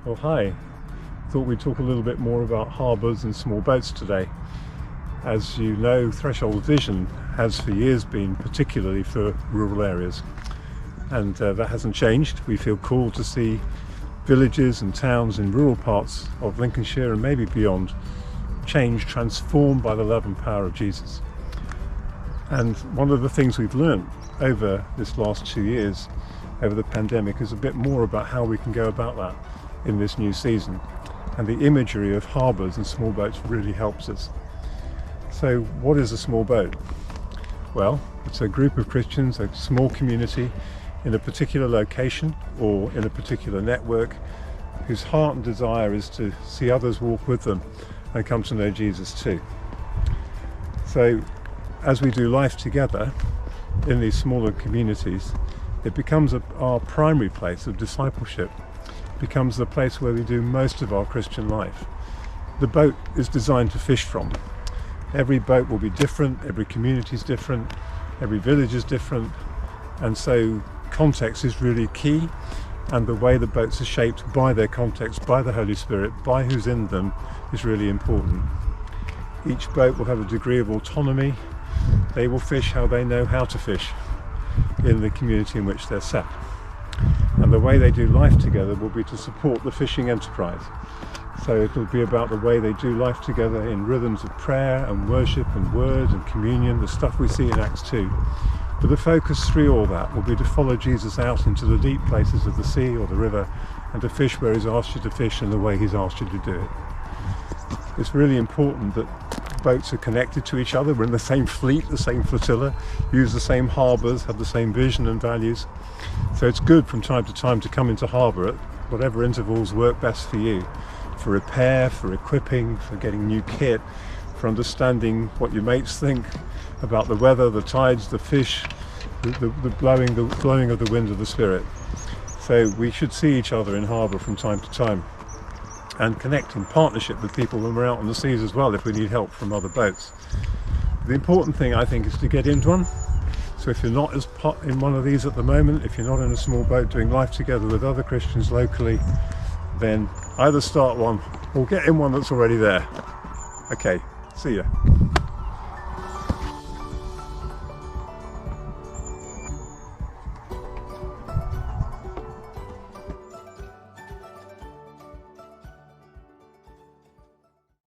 Well, hi. Thought we'd talk a little bit more about harbours and small boats today. As you know, Threshold Vision has for years been particularly for rural areas, and that hasn't changed. We feel called to see villages and towns in rural parts of Lincolnshire and maybe beyond change, transformed by the love and power of Jesus. And one of the things we've learned over this last 2 years, over the pandemic, is a bit more about how we can go about that in this new season. And the imagery of harbours and small boats really helps us. So what is a small boat? Well, it's a group of Christians, a small community in a particular location or in a particular network, whose heart and desire is to see others walk with them and come to know Jesus too. So as we do life together in these smaller communities, it becomes our primary place of discipleship. It becomes the place where we do most of our Christian life. The boat is designed to fish from. Every boat will be different, every community is different, every village is different, and so context is really key, and the way the boats are shaped by their context, by the Holy Spirit, by who's in them, is really important. Each boat will have a degree of autonomy. They will fish how they know how to fish in the community in which they're set. And the way they do life together will be to support the fishing enterprise. So it'll be about the way they do life together in rhythms of prayer and worship and word and communion, the stuff we see in Acts 2. But the focus through all that will be to follow Jesus out into the deep places of the sea or the river, and to fish where he's asked you to fish and the way he's asked you to do it. It's really important that boats are connected to each other. We're in the same fleet, the same flotilla, use the same harbours, have the same vision and values. So it's good from time to time to come into harbour at whatever intervals work best for you, for repair, for equipping, for getting new kit, for understanding what your mates think about the weather, the tides, the fish, the blowing of the wind of the Spirit. So we should see each other in harbour from time to time, and connect in partnership with people when we're out on the seas as well, if we need help from other boats. The important thing, I think, is to get into one. So if you're not in one of these at the moment, if you're not in a small boat doing life together with other Christians locally, then either start one or get in one that's already there. Okay, see ya.